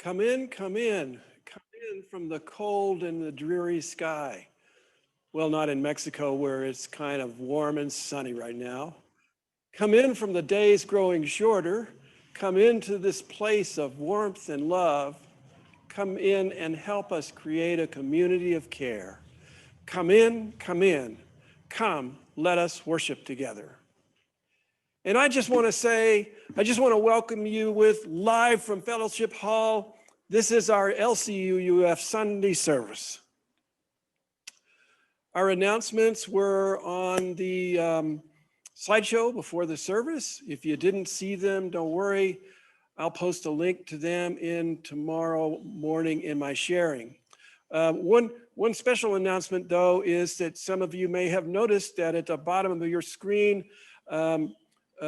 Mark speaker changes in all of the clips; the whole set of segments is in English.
Speaker 1: Come in, come in, come in from the cold and the dreary sky. Well, not in Mexico where it's kind of warm and sunny right now. Come in from the days growing shorter. Come into this place of warmth and love. Come in and help us create a community of care. Come in, come in. Come, let us worship together. And I just want to welcome you with live from Fellowship Hall. This is our LCUUF Sunday service. Our announcements were on the slideshow before the service. If you didn't see them, don't worry. I'll post a link to them in tomorrow morning in my sharing. One special announcement, though, is that some of you may have noticed that at the bottom of your screen,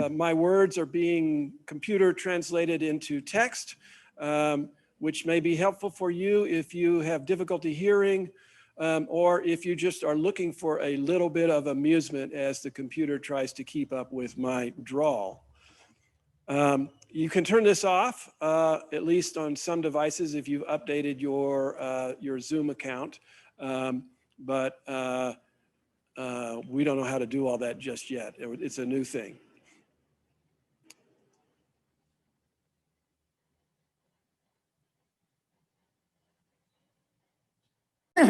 Speaker 1: my words are being computer translated into text, which may be helpful for you if you have difficulty hearing, or if you just are looking for a little bit of amusement as the computer tries to keep up with my drawl. You can turn this off, at least on some devices if you've updated your Zoom account, but we don't know how to do all that just yet. It's a new thing.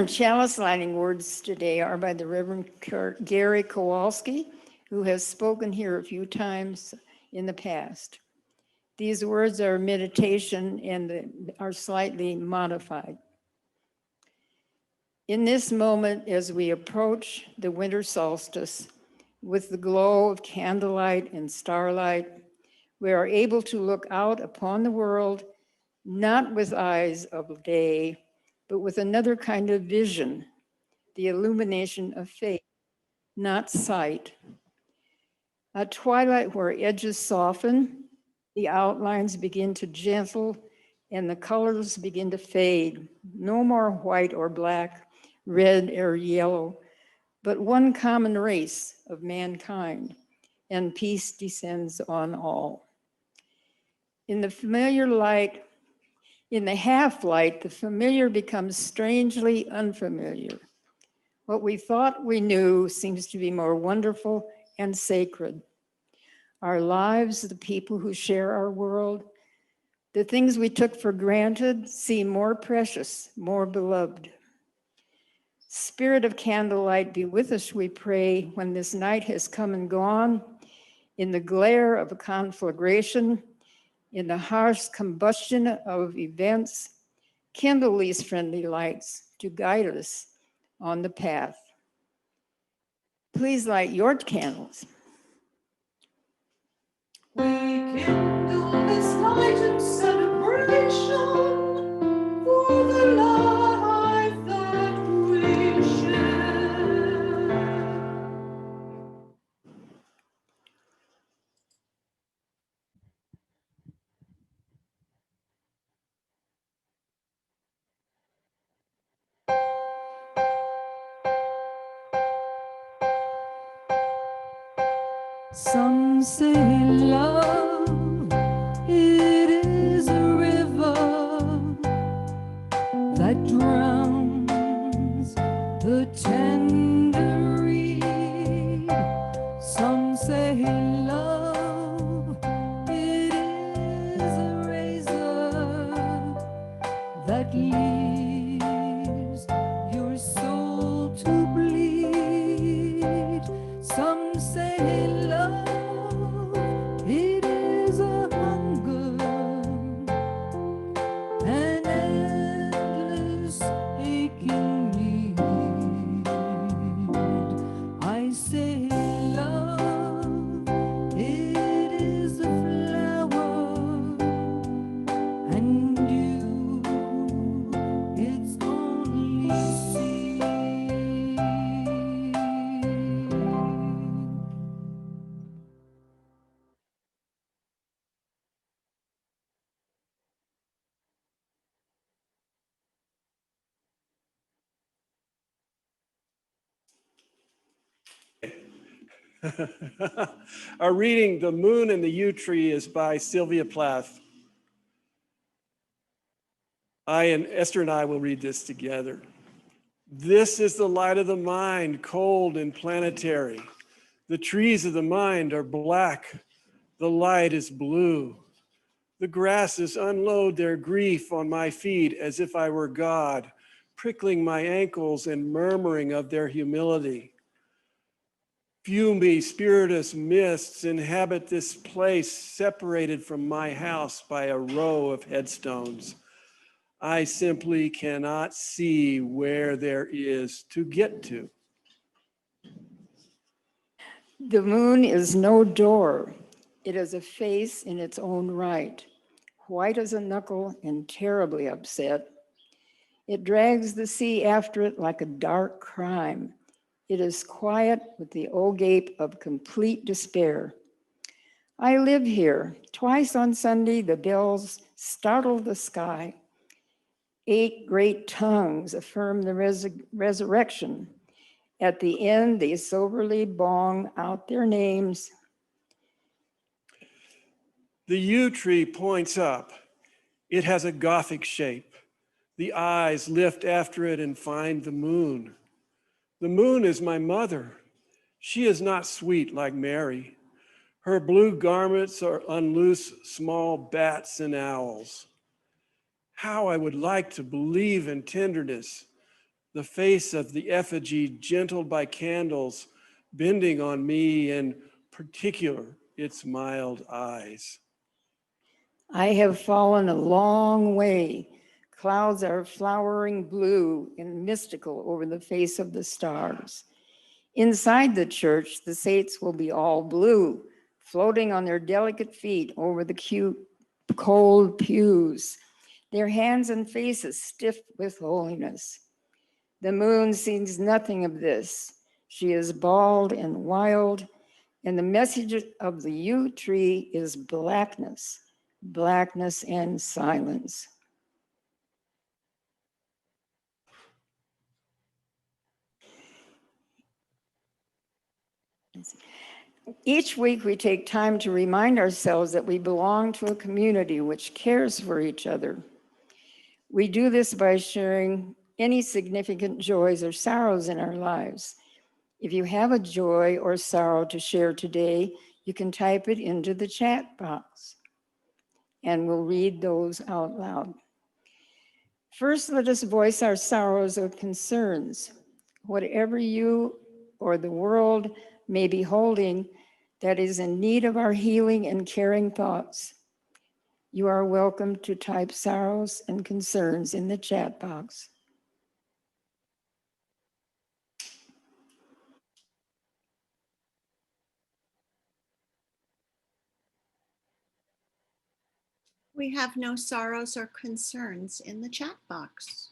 Speaker 2: Chalice lighting words today are by the Reverend Gary Kowalski, who has spoken here a few times in the past. These words are meditation and are slightly modified. In this moment, as we approach the winter solstice with the glow of candlelight and starlight, we are able to look out upon the world, not with eyes of day, but with another kind of vision, the illumination of faith, not sight. A twilight where edges soften, the outlines begin to gentle, and the colors begin to fade. No more white or black, red or yellow, but one common race of mankind, and peace descends on all. In the familiar light, in the half-light, the familiar becomes strangely unfamiliar. What we thought we knew seems to be more wonderful and sacred. Our lives, the people who share our world, the things we took for granted seem more precious, more beloved. Spirit of candlelight, be with us, we pray, when this night has come and gone, in the glare of a conflagration, in the harsh combustion of events, kindle these friendly lights to guide us on the path. Please light your candles.
Speaker 3: We kindle this light in celebration for the life that we share. Some say love, it is a river that drowns the tender reed. Some say love, it is a razor that leaves your soul to bleed. Some say love, it is a hunger, an endless aching need. I say love, it is a flower, and you, it's only seed.
Speaker 1: Our reading, The Moon and the Yew Tree, is by Sylvia Plath. Esther and I will read this together. This is the light of the mind, cold and planetary. The trees of the mind are black. The light is blue. The grasses unload their grief on my feet as if I were God, prickling my ankles and murmuring of their humility. Fumy, spiritus mists inhabit this place separated from my house by a row of headstones. I simply cannot see where there is to get to.
Speaker 2: The moon is no door. It is a face in its own right, white as a knuckle and terribly upset. It drags the sea after it like a dark crime. It is quiet with the o-gape of complete despair. I live here. Twice on Sunday, the bells startle the sky. 8 great tongues affirm the resurrection. At the end, they soberly bong out their names.
Speaker 1: The yew tree points up. It has a Gothic shape. The eyes lift after it and find the moon. The moon is my mother. She is not sweet like Mary. Her blue garments are unloose small bats and owls. How I would like to believe in tenderness, the face of the effigy gentled by candles, bending on me, in particular its mild eyes.
Speaker 2: I have fallen a long way. Clouds are flowering blue and mystical over the face of the stars. Inside the church, the saints will be all blue, floating on their delicate feet over the cute, cold pews, their hands and faces stiff with holiness. The moon sees nothing of this. She is bald and wild, and the message of the yew tree is blackness, blackness and silence. Each week we take time to remind ourselves that we belong to a community which cares for each other. We do this by sharing any significant joys or sorrows in our lives. If you have a joy or sorrow to share today, you can type it into the chat box and we'll read those out loud. First, let us voice our sorrows or concerns. Whatever you or the world may be holding that is in need of our healing and caring thoughts, you are welcome to type sorrows and concerns in the chat box.
Speaker 4: We have no sorrows or concerns in the chat box.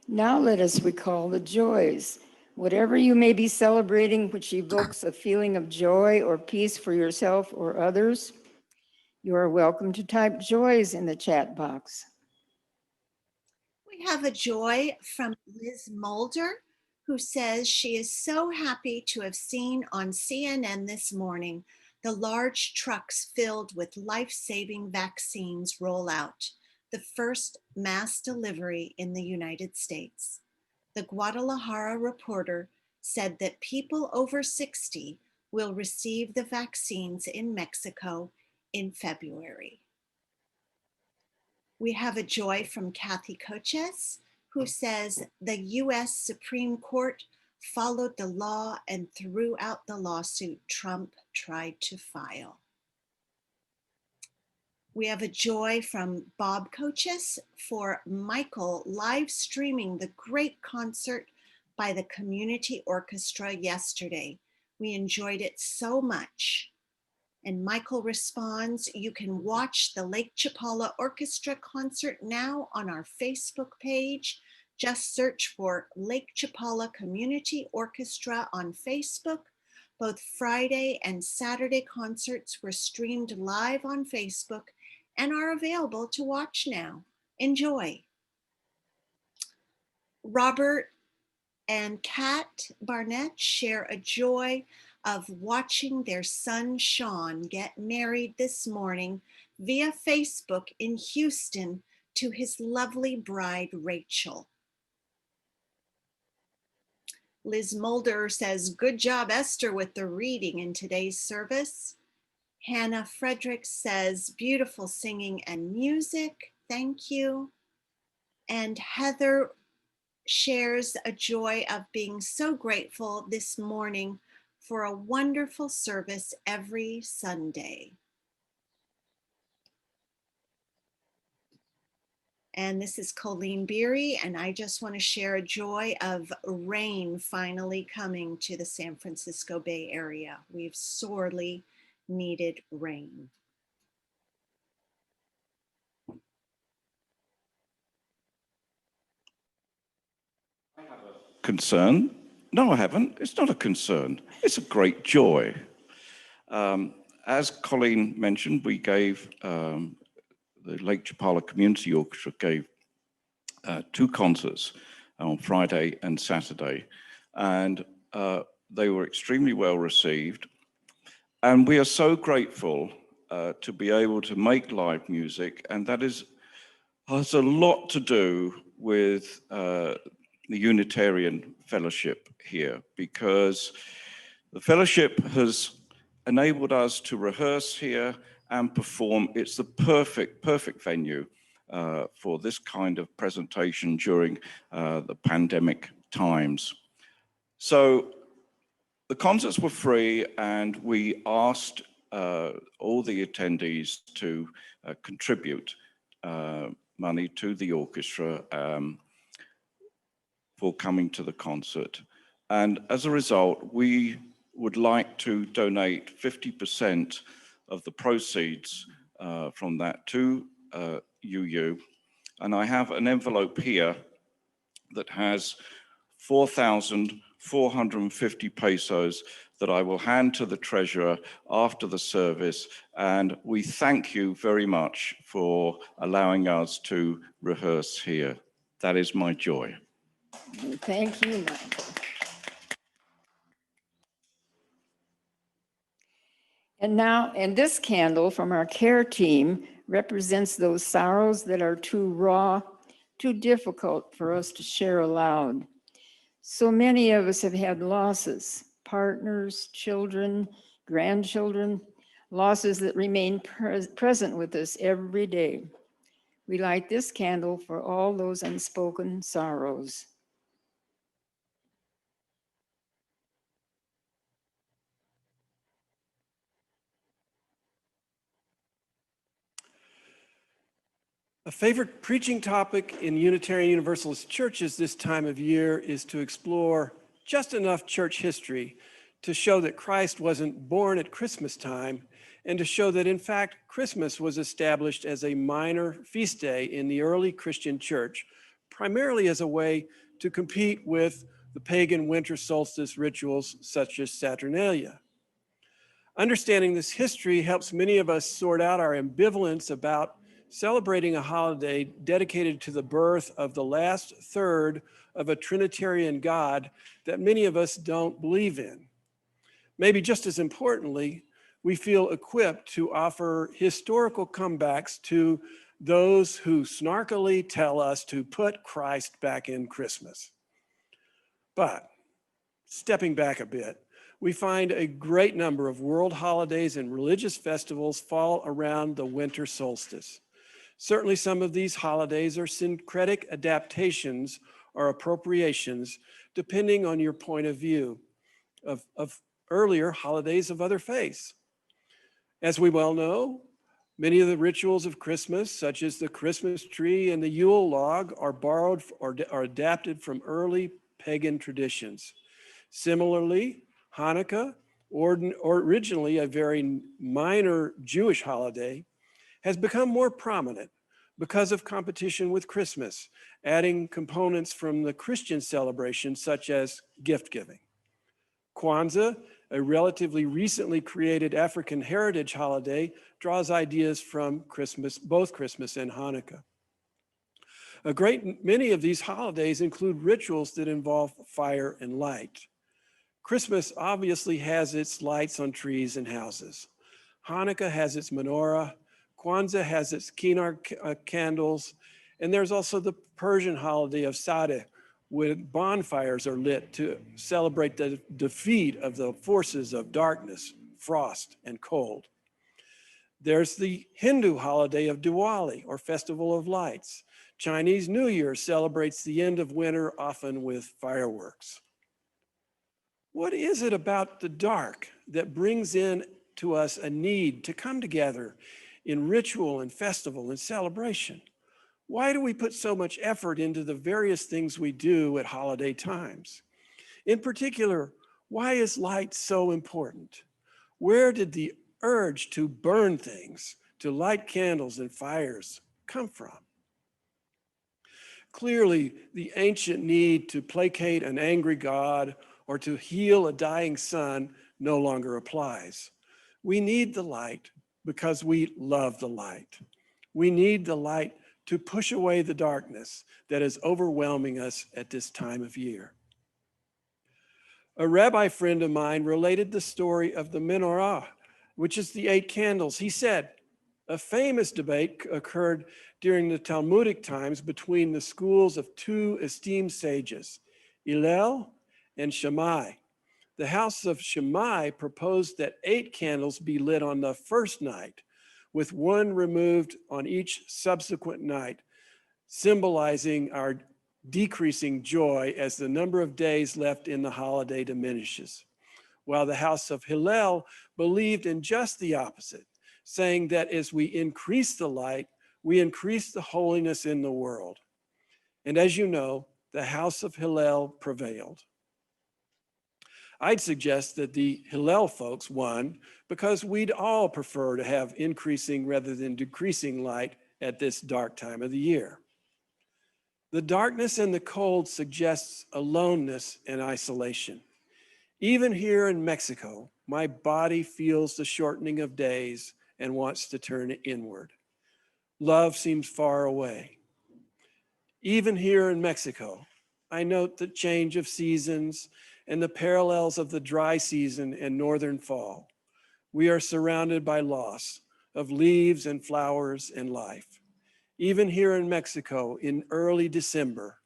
Speaker 2: Now let us recall the joys. Whatever you may be celebrating which evokes a feeling of joy or peace for yourself or others, you are welcome to type joys in the chat box.
Speaker 4: We have a joy from Liz Mulder, who says she is so happy to have seen on CNN this morning the large trucks filled with life-saving vaccines roll out, the first mass delivery in the United States. The Guadalajara reporter said that people over 60 will receive the vaccines in Mexico in February. We have a joy from Kathy Coches, who says the US Supreme Court followed the law and threw out the lawsuit Trump tried to file. We have a joy from Bob Coches for Michael live streaming the great concert by the community orchestra yesterday. We enjoyed it so much. And Michael responds, you can watch the Lake Chapala Orchestra concert now on our Facebook page. Just search for Lake Chapala Community Orchestra on Facebook. Both Friday and Saturday concerts were streamed live on Facebook and are available to watch now. Enjoy. Robert and Kat Barnett share a joy of watching their son Sean get married this morning via Facebook in Houston to his lovely bride Rachel. Liz Mulder says, "Good job, Esther, with the reading in today's service." Hannah Frederick says, "Beautiful singing and music. Thank you." And Heather shares a joy of being so grateful this morning for a wonderful service every Sunday. And this is Colleen Beery, and I just want to share a joy of rain finally coming to the San Francisco Bay Area. We've sorely needed rain.
Speaker 5: Concern? No, I haven't. It's not a concern. It's a great joy. As Colleen mentioned, we gave the Lake Chapala Community Orchestra gave 2 concerts on Friday and Saturday, and they were extremely well received. And we are so grateful to be able to make live music, and that has a lot to do with the Unitarian Fellowship here, because the fellowship has enabled us to rehearse here and perform. It's the perfect venue for this kind of presentation during the pandemic times. So the concerts were free, and we asked all the attendees to contribute money to the orchestra for coming to the concert. And as a result, we would like to donate 50% of the proceeds from that to UU. And I have an envelope here that has 4,450 pesos that I will hand to the treasurer after the service. And we thank you very much for allowing us to rehearse here. That is my joy.
Speaker 2: Thank you, Michael. And this candle from our care team represents those sorrows that are too raw, too difficult for us to share aloud. So many of us have had losses, partners, children, grandchildren, losses that remain present with us every day. We light this candle for all those unspoken sorrows.
Speaker 1: A favorite preaching topic in Unitarian Universalist churches this time of year is to explore just enough church history to show that Christ wasn't born at Christmas time, and to show that in fact Christmas was established as a minor feast day in the early Christian church, primarily as a way to compete with the pagan winter solstice rituals such as Saturnalia. Understanding this history helps many of us sort out our ambivalence about celebrating a holiday dedicated to the birth of the last third of a Trinitarian God that many of us don't believe in. Maybe just as importantly, we feel equipped to offer historical comebacks to those who snarkily tell us to put Christ back in Christmas. But stepping back a bit, we find a great number of world holidays and religious festivals fall around the winter solstice. Certainly some of these holidays are syncretic adaptations or appropriations, depending on your point of view of earlier holidays of other faiths. As we well know, many of the rituals of Christmas, such as the Christmas tree and the Yule log, are borrowed or are adapted from early pagan traditions. Similarly, Hanukkah, or originally a very minor Jewish holiday, has become more prominent because of competition with Christmas, adding components from the Christian celebration, such as gift giving. Kwanzaa, a relatively recently created African heritage holiday, draws ideas from Christmas, both Christmas and Hanukkah. A great many of these holidays include rituals that involve fire and light. Christmas obviously has its lights on trees and houses. Hanukkah has its menorah. Kwanzaa has its candles. And there's also the Persian holiday of Sadeh, when bonfires are lit to celebrate the defeat of the forces of darkness, frost, and cold. There's the Hindu holiday of Diwali, or Festival of Lights. Chinese New Year celebrates the end of winter, often with fireworks. What is it about the dark that brings in to us a need to come together in ritual and festival and celebration? Why do we put so much effort into the various things we do at holiday times? In particular, why is light so important? Where did the urge to burn things, to light candles and fires come from? Clearly, the ancient need to placate an angry God or to heal a dying son no longer applies. We need the light because we love the light. We need the light to push away the darkness that is overwhelming us at this time of year. A rabbi friend of mine related the story of the menorah, which is the 8 candles. He said, a famous debate occurred during the Talmudic times between the schools of 2 esteemed sages, Hillel and Shammai. The house of Shammai proposed that 8 candles be lit on the first night, with 1 removed on each subsequent night, symbolizing our decreasing joy as the number of days left in the holiday diminishes. While the house of Hillel believed in just the opposite, saying that as we increase the light, we increase the holiness in the world. And as you know, the house of Hillel prevailed. I'd suggest that the Hillel folks won because we'd all prefer to have increasing rather than decreasing light at this dark time of the year. The darkness and the cold suggests aloneness and isolation. Even here in Mexico, my body feels the shortening of days and wants to turn inward. Love seems far away. Even here in Mexico, I note the change of seasons and the parallels of the dry season and northern fall. We are surrounded by loss of leaves and flowers and life. Even here in Mexico in early December,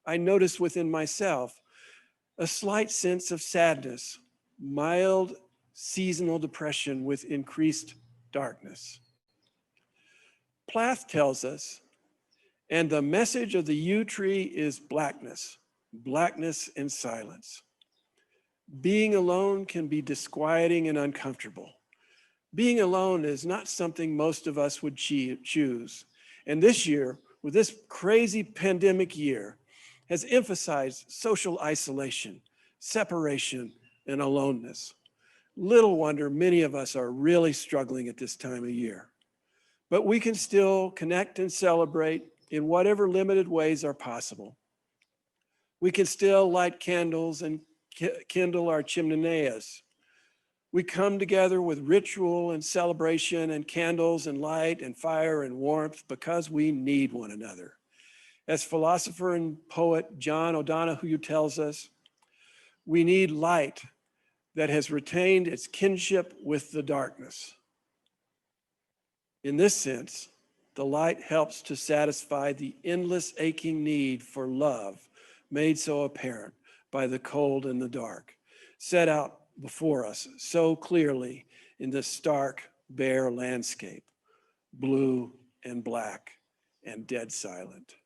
Speaker 1: I notice within myself a slight sense of sadness, mild seasonal depression with increased darkness. Plath tells us, and the message of the yew tree is blackness, blackness and silence. Being alone can be disquieting and uncomfortable. Being alone is not something most of us would choose. And this year, with this crazy pandemic year, has emphasized social isolation, separation, and aloneness. Little wonder many of us are really struggling at this time of year. But we can still connect and celebrate in whatever limited ways are possible. We can still light candles and kindle our chimeneas. We come together with ritual and celebration and candles and light and fire and warmth because we need one another. As philosopher and poet John O'Donohue tells us, we need light that has retained its kinship with the darkness. In this sense, the light helps to satisfy the endless aching need for love made so apparent by the cold and the dark, set out before us so clearly in the stark, bare landscape, blue and black and dead silent.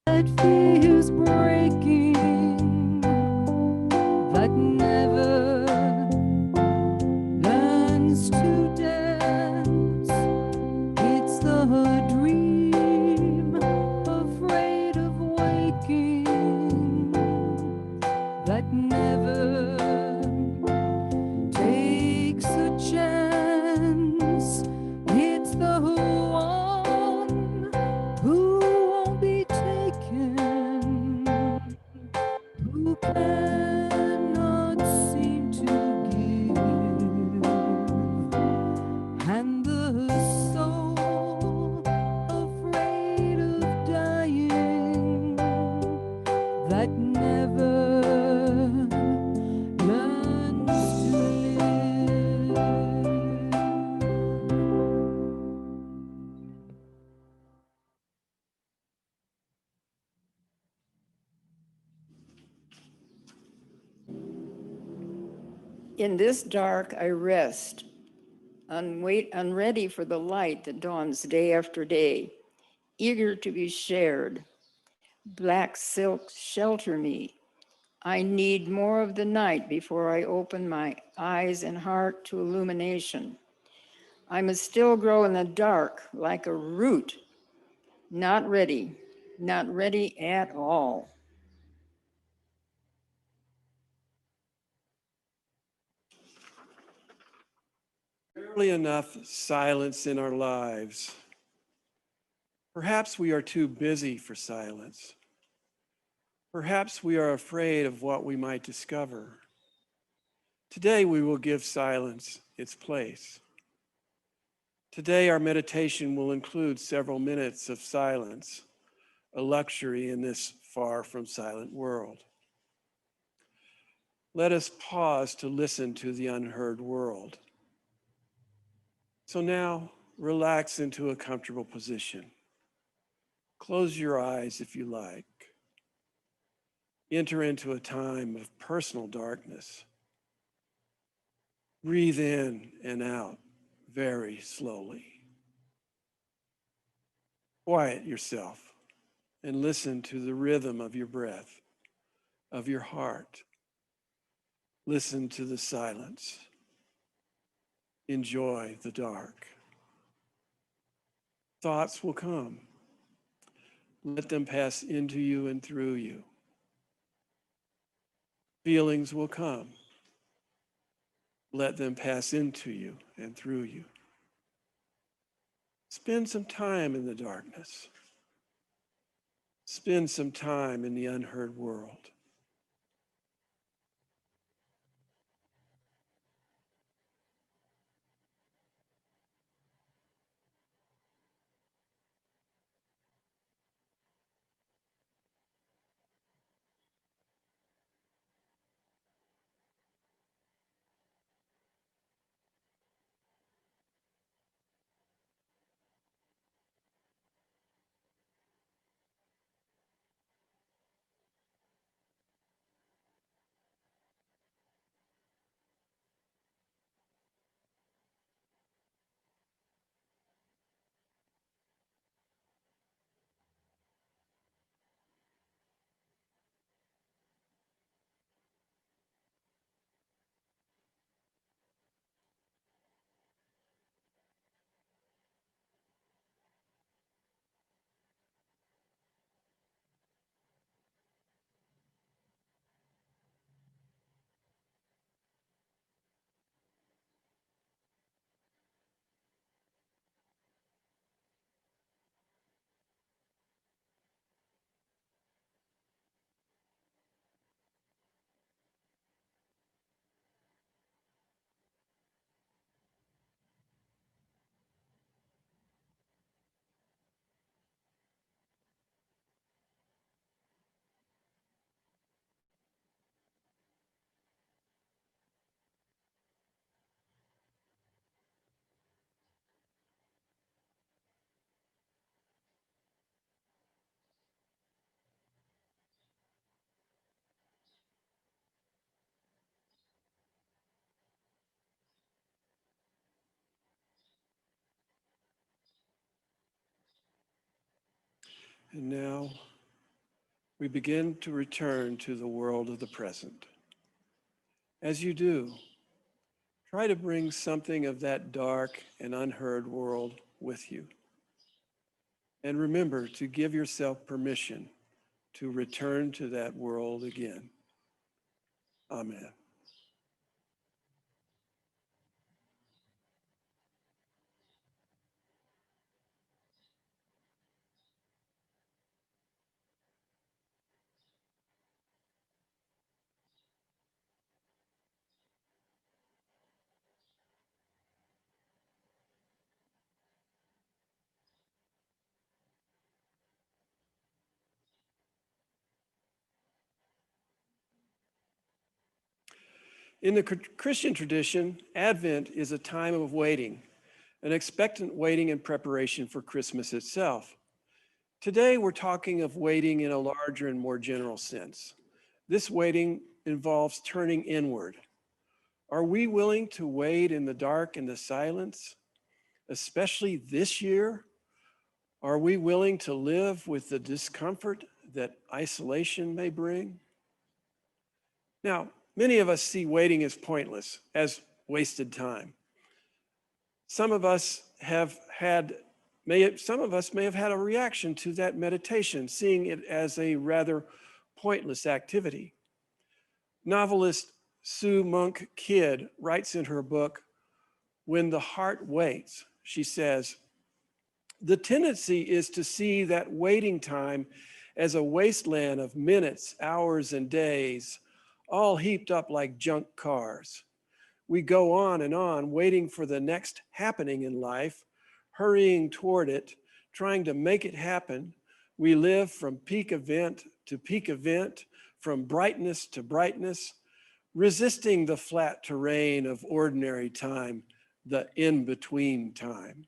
Speaker 3: That fears breaking, that never learns to dance. It's the dream, afraid of waking, that never takes a chance. It's the one who won't be taken. cannot seem to give, and the soul afraid of dying that never learns to live.
Speaker 2: In this dark, I rest, unready for the light that dawns day after day, eager to be shared. Black silk shelter me. I need more of the night before I open my eyes and heart to illumination. I must still grow in the dark like a root, not ready at all.
Speaker 1: Barely enough silence in our lives. Perhaps we are too busy for silence. Perhaps we are afraid of what we might discover. Today we will give silence its place. Today our meditation will include several minutes of silence, a luxury in this far from silent world. Let us pause to listen to the unheard world. So now relax into a comfortable position. Close your eyes if you like. Enter into a time of personal darkness. Breathe in and out very slowly. Quiet yourself and listen to the rhythm of your breath, of your heart. Listen to the silence. Enjoy the dark. Thoughts will come. Let them pass into you and through you. Feelings will come. Let them pass into you and through you. Spend some time in the darkness. Spend some time in the unheard world. And now we begin to return to the world of the present. As you do, try to bring something of that dark and unheard world with you. And remember to give yourself permission to return to that world again. Amen. In the Christian tradition, Advent is a time of waiting, an expectant waiting and preparation for Christmas itself. Today, we're talking of waiting in a larger and more general sense. This waiting involves turning inward. Are we willing to wait in the dark and the silence, especially this year? Are we willing to live with the discomfort that isolation may bring? Now, many of us see waiting as pointless, as wasted time. Some of us may have had a reaction to that meditation, seeing it as a rather pointless activity. Novelist Sue Monk Kidd writes in her book, When the Heart Waits, she says, the tendency is to see that waiting time as a wasteland of minutes, hours, and days, all heaped up like junk cars. We go on and on, waiting for the next happening in life, hurrying toward it, trying to make it happen. We live from peak event to peak event, from brightness to brightness, resisting the flat terrain of ordinary time, the in-between time.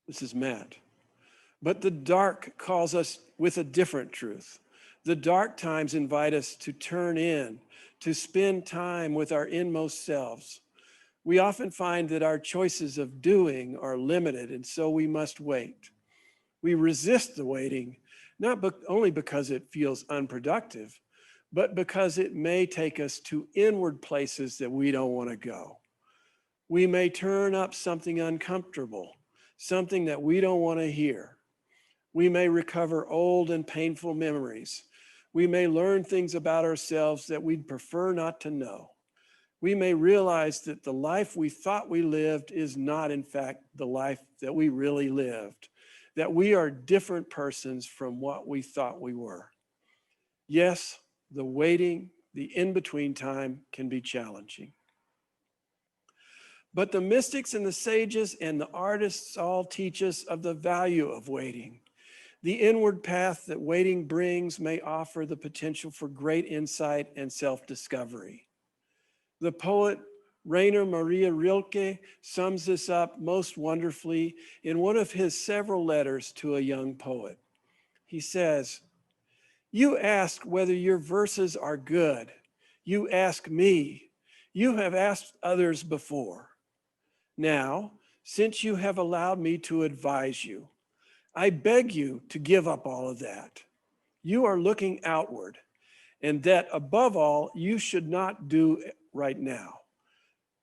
Speaker 1: This is Matt. But the dark calls us with a different truth. The dark times invite us to turn in, to spend time with our inmost selves. We often find that our choices of doing are limited, and so we must wait. We resist the waiting, not only because it feels unproductive, but because it may take us to inward places that we don't want to go. We may turn up something uncomfortable, something that we don't want to hear. We may recover old and painful memories. We may learn things about ourselves that we'd prefer not to know. We may realize that the life we thought we lived is not, in fact, the life that we really lived, that we are different persons from what we thought we were. Yes, the waiting, the in-between time can be challenging. But the mystics and the sages and the artists all teach us of the value of waiting. The inward path that waiting brings may offer the potential for great insight and self-discovery. The poet Rainer Maria Rilke sums this up most wonderfully in one of his several letters to a young poet. He says, "You ask whether your verses are good. You ask me. You have asked others before. Now, since you have allowed me to advise you, I beg you to give up all of that. You are looking outward, and that above all, you should not do right now.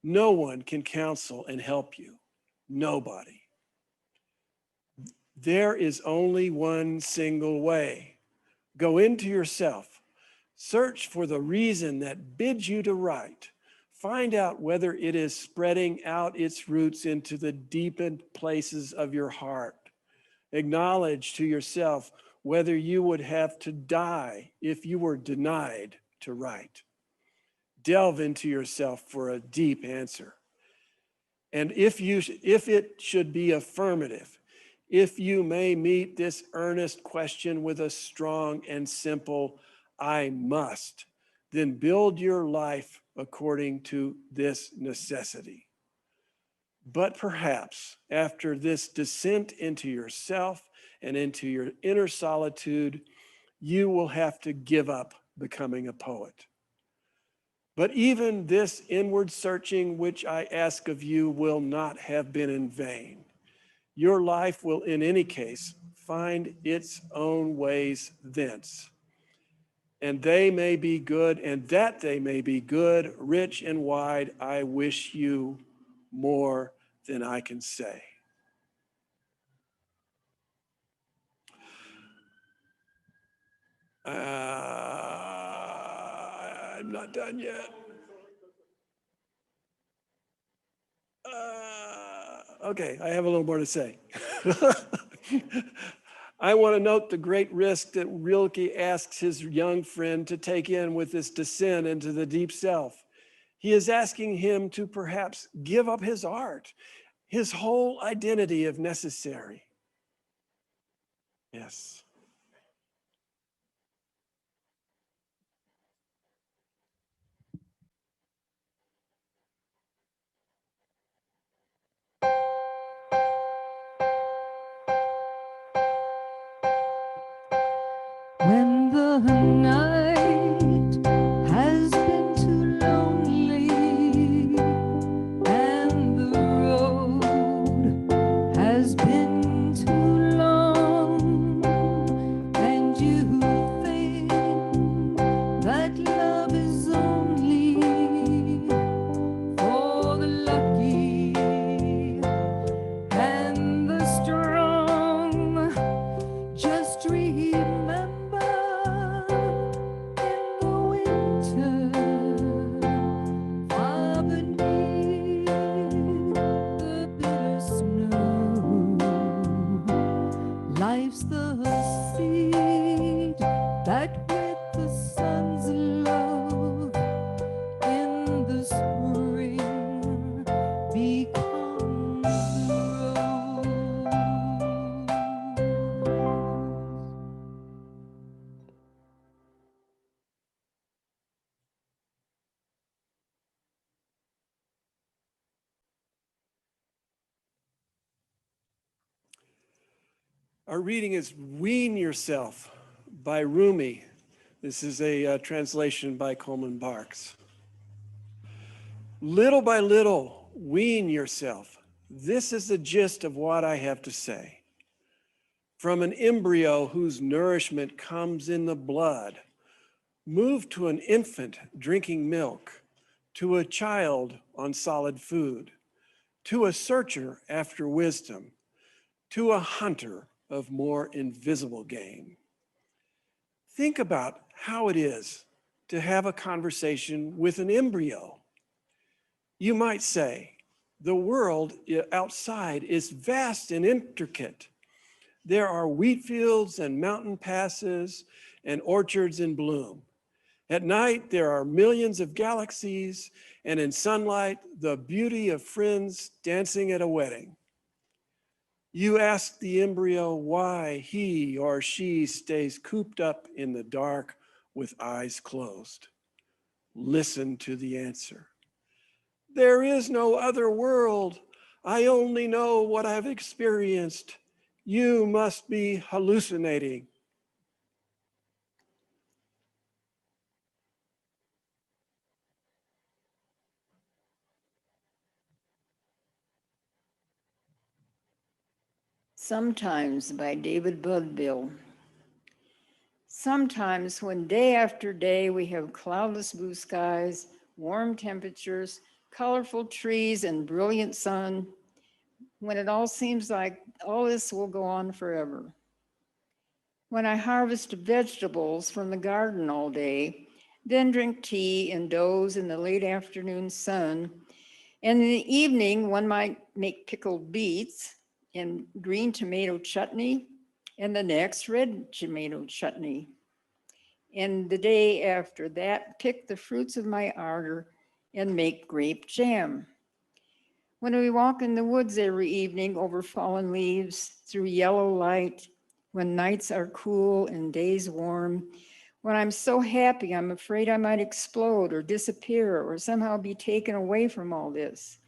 Speaker 1: No one can counsel and help you. Nobody. There is only one single way. Go into yourself. Search for the reason that bids you to write. Find out whether it is spreading out its roots into the deepened places of your heart. Acknowledge to yourself whether you would have to die if you were denied to write. Delve into yourself for a deep answer. And if it should be affirmative, if you may meet this earnest question with a strong and simple, I must, then build your life according to this necessity. But perhaps after this descent into yourself and into your inner solitude, you will have to give up becoming a poet. But even this inward searching which I ask of you will not have been in vain. Your life will in any case find its own ways thence. And they may be good, and that they may be good, rich and wide, I wish you more than I can say." I'm not done yet. Okay, I have a little more to say. I want to note the great risk that Rilke asks his young friend to take in with this descent into the deep self. He is asking him to perhaps give up his art, his whole identity if necessary. Yes.
Speaker 3: sun's love in the spring becomes the rose.
Speaker 1: Our reading is Wean Yourself by Rumi. This is a translation by Coleman Barks. Little by little, wean yourself. This is the gist of what I have to say. From an embryo whose nourishment comes in the blood, move to an infant drinking milk, to a child on solid food, to a searcher after wisdom, to a hunter of more invisible game. Think about how it is to have a conversation with an embryo. You might say, the world outside is vast and intricate. There are wheat fields and mountain passes and orchards in bloom. At night, there are millions of galaxies, and in sunlight, the beauty of friends dancing at a wedding. You ask the embryo why he or she stays cooped up in the dark with eyes closed. Listen to the answer. There is no other world. I only know what I've experienced. You must be hallucinating.
Speaker 2: Sometimes by David Budbill. Sometimes when day after day we have cloudless blue skies, warm temperatures, colorful trees, and brilliant sun, when it all seems like all this will go on forever. When I harvest vegetables from the garden all day, then drink tea and doze in the late afternoon sun, and in the evening one might make pickled beets and green tomato chutney, and the next red tomato chutney. And the day after that, pick the fruits of my ardor and make grape jam. When we walk in the woods every evening over fallen leaves, through yellow light, when nights are cool and days warm, when I'm so happy I'm afraid I might explode or disappear or somehow be taken away from all this.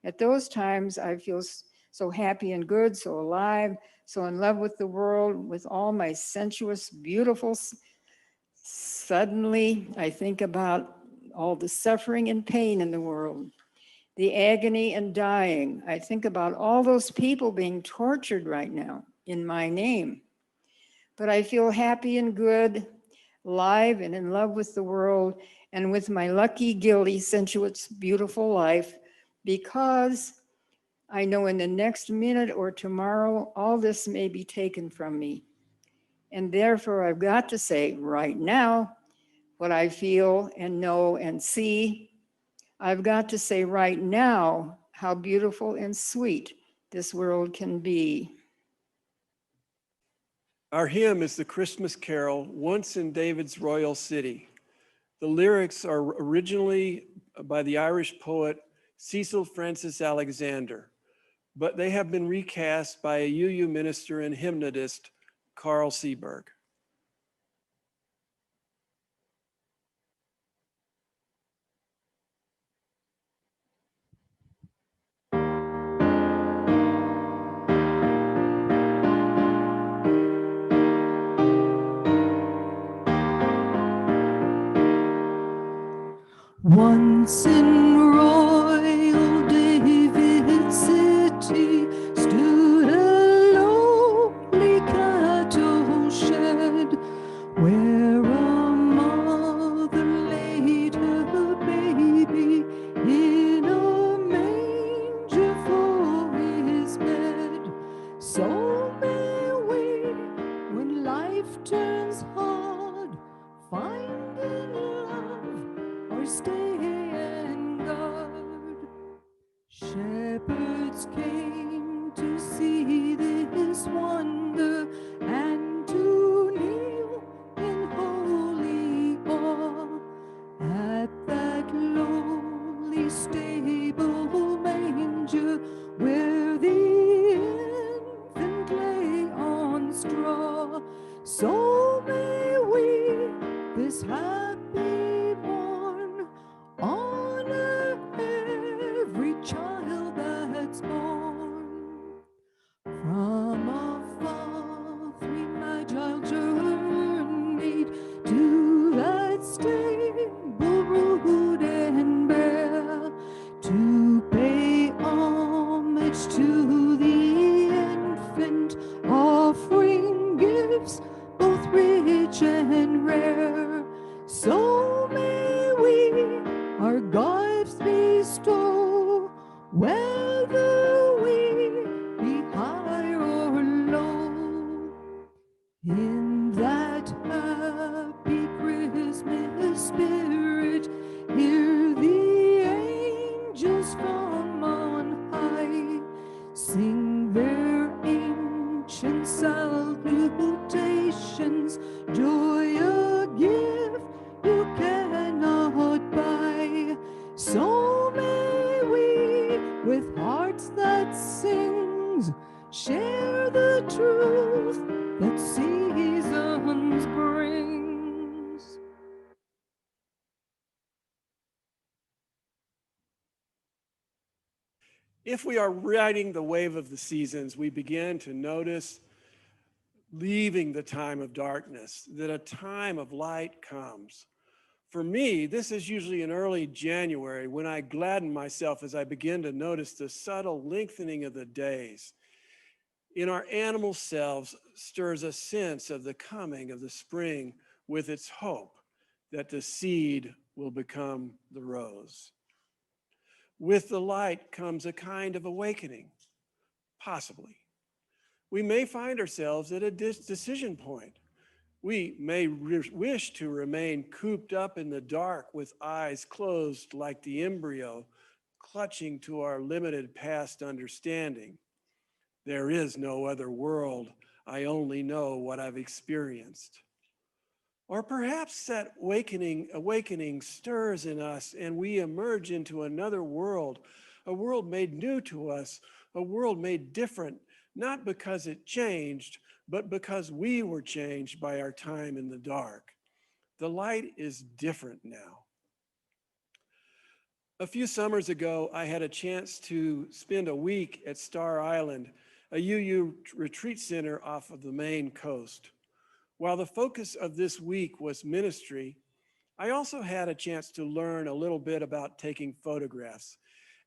Speaker 2: At those times, I feel so happy and good, so alive, so in love with the world, with all my sensuous, beautiful. Suddenly, I think about all the suffering and pain in the world, the agony and dying. I think about all those people being tortured right now in my name. But I feel happy and good, alive and in love with the world and with my lucky, guilty, sensuous, beautiful life, because I know in the next minute or tomorrow, all this may be taken from me. And therefore, I've got to say right now what I feel and know and see. I've got to say right now how beautiful and sweet this world can be.
Speaker 1: Our hymn is the Christmas carol, Once in David's Royal City. The lyrics are originally by the Irish poet Cecil Francis Alexander, but they have been recast by a UU minister and hymnodist, Carl Seberg.
Speaker 3: Once in royal David's city stood a lonely cattle shed where a mother laid her baby in a manger for his bed. So may we, when life turns hard, finding love or stay and guard. Shepherds came to see this wonder and to kneel in holy is happy born on every child that's born. From afar, three magi journeyed to that stable rude and bare, to pay homage to the infant, offering gifts both rich and rare. So may we our gifts bestow, whether we be high or low. In that happy Christmas spirit, hear the angels from on high sing their ancient salutations. Joy a gift you cannot buy. So may we, with hearts that sings, share the truth that seasons brings.
Speaker 1: If we are riding the wave of the seasons, we begin to notice leaving the time of darkness, that a time of light comes. For me, this is usually in early January when I gladden myself as I begin to notice the subtle lengthening of the days. In our animal selves stirs a sense of the coming of the spring with its hope that the seed will become the rose. With the light comes a kind of awakening, possibly. We may find ourselves at a decision point. We may wish to remain cooped up in the dark with eyes closed like the embryo, clutching to our limited past understanding. There is no other world. I only know what I've experienced. Or perhaps that awakening stirs in us and we emerge into another world, a world made new to us, a world made different, not because it changed, but because we were changed by our time in the dark. The light is different now. A few summers ago, I had a chance to spend a week at Star Island, a UU retreat center off of the Maine coast. While the focus of this week was ministry, I also had a chance to learn a little bit about taking photographs.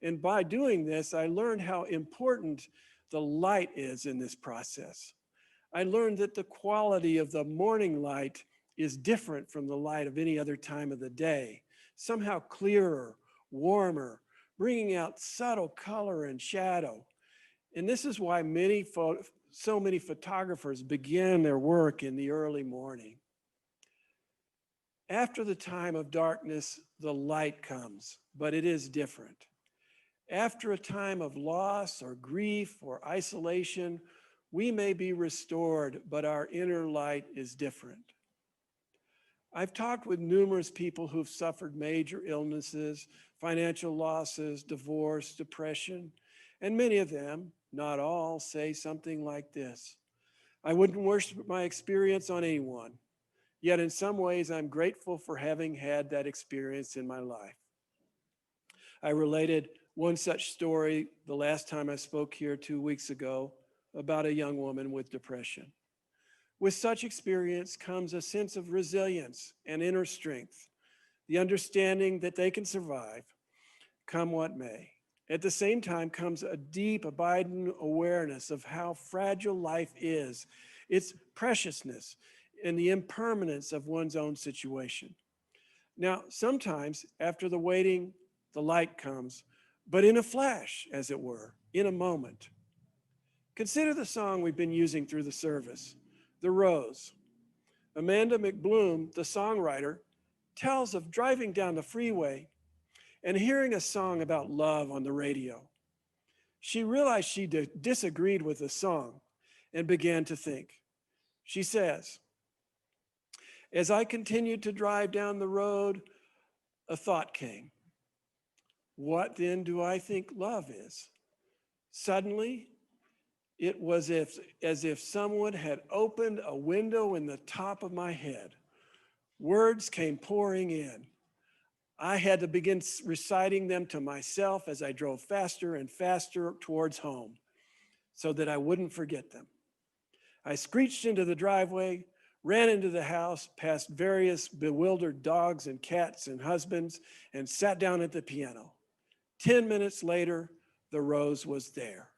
Speaker 1: And by doing this, I learned how important the light is in this process. I learned that the quality of the morning light is different from the light of any other time of the day, somehow clearer, warmer, bringing out subtle color and shadow. And this is why so many photographers begin their work in the early morning. After the time of darkness, the light comes, but it is different. After a time of loss or grief or isolation, we may be restored, but our inner light is different. I've talked with numerous people who've suffered major illnesses, financial losses, divorce, depression, and many of them, not all, say something like this: I wouldn't wish my experience on anyone, yet in some ways I'm grateful for having had that experience in my life. I related one such story the last time I spoke here 2 weeks ago about a young woman with depression. With such experience comes a sense of resilience and inner strength, the understanding that they can survive, come what may. At the same time comes a deep, abiding awareness of how fragile life is, its preciousness, and the impermanence of one's own situation. Now, sometimes after the waiting, the light comes, but in a flash, as it were, in a moment. Consider the song we've been using through the service, The Rose. Amanda McBloom, the songwriter, tells of driving down the freeway and hearing a song about love on the radio. She realized she disagreed with the song and began to think. She says, as I continued to drive down the road, a thought came. What then do I think love is? Suddenly, it was as if someone had opened a window in the top of my head. Words came pouring in. I had to begin reciting them to myself as I drove faster and faster towards home so that I wouldn't forget them. I screeched into the driveway, ran into the house, past various bewildered dogs and cats and husbands, and sat down at the piano. 10 minutes later, the rose was there.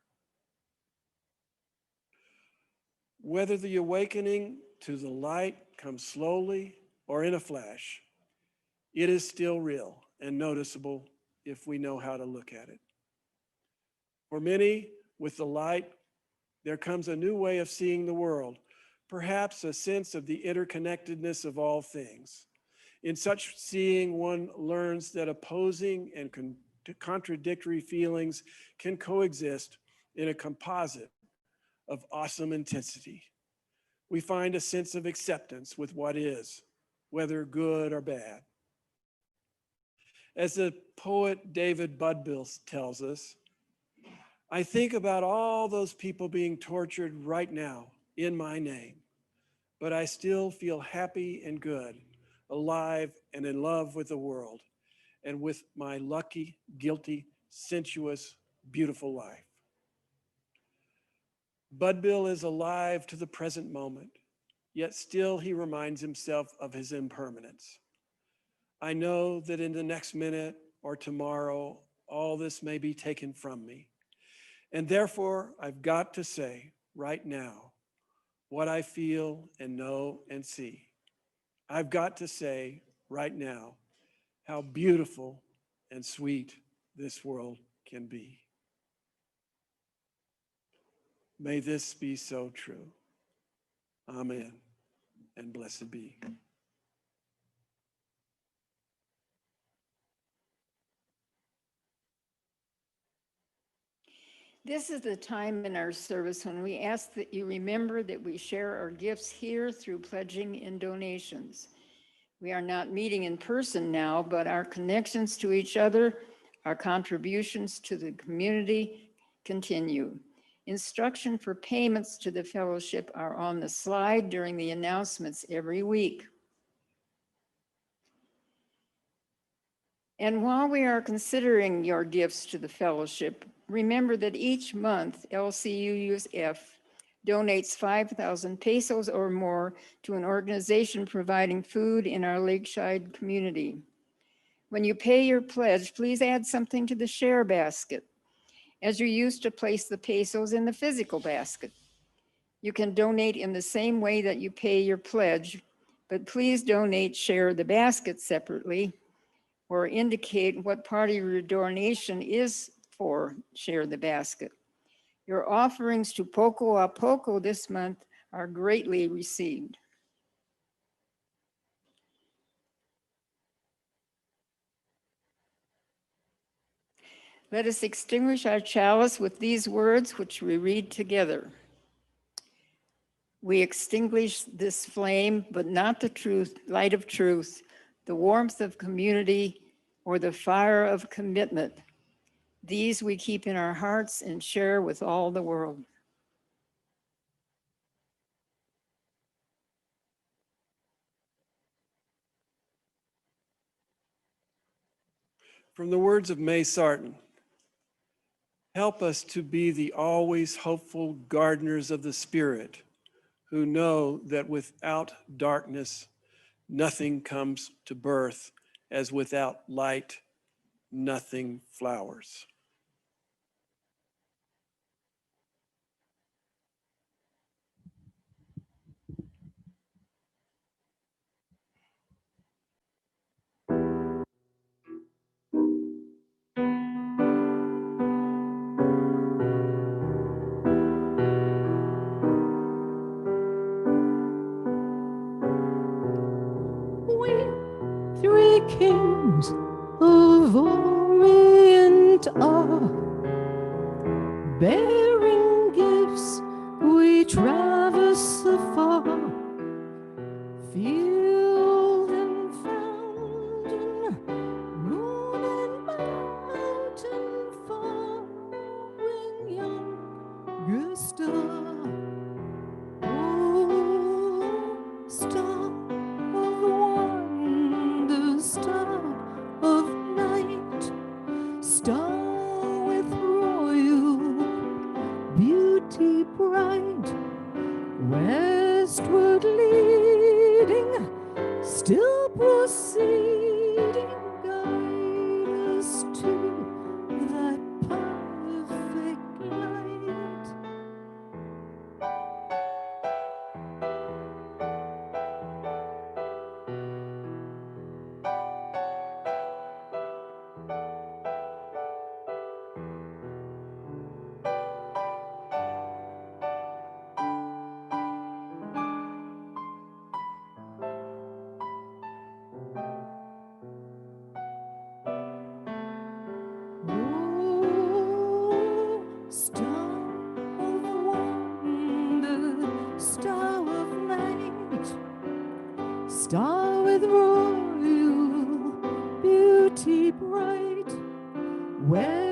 Speaker 1: Whether the awakening to the light comes slowly or in a flash, it is still real and noticeable if we know how to look at it. For many, with the light, there comes a new way of seeing the world, perhaps a sense of the interconnectedness of all things. In such seeing, one learns that opposing and contradictory feelings can coexist in a composite of awesome intensity. We find a sense of acceptance with what is, whether good or bad. As the poet David Budbill tells us, I think about all those people being tortured right now in my name, but I still feel happy and good, alive and in love with the world and with my lucky, guilty, sensuous, beautiful life. Budbill is alive to the present moment, yet still he reminds himself of his impermanence. I know that in the next minute or tomorrow, all this may be taken from me. And therefore, I've got to say right now what I feel and know and see. I've got to say right now how beautiful and sweet this world can be. May this be so true. Amen, and blessed be.
Speaker 2: This is the time in our service when we ask that you remember that we share our gifts here through pledging and donations. We are not meeting in person now, but our connections to each other, our contributions to the community continue. Instruction for payments to the fellowship are on the slide during the announcements every week. And while we are considering your gifts to the fellowship, remember that each month LCUUF donates 5,000 pesos or more to an organization providing food in our lakeside community. When you pay your pledge, please add something to the share basket, as you used to place the pesos in the physical basket. You can donate in the same way that you pay your pledge, but please donate share the basket separately or indicate what part of your donation is for share the basket. Your offerings to Poco a Poco this month are greatly received. Let us extinguish our chalice with these words, which we read together. We extinguish this flame, but not the truth, light of truth, the warmth of community, or the fire of commitment. These we keep in our hearts and share with all the world.
Speaker 1: From the words of May Sarton, help us to be the always hopeful gardeners of the Spirit, who know that without darkness, nothing comes to birth, as without light, nothing flowers.
Speaker 3: Three kings of Orient are bearing gifts. We traverse afar, field and fountain, moon and mountain, following younger star. Oh, star of the one still proceeding, guide us to that perfect light. Oh, star of wonder, star of night, star with royal beauty bright, where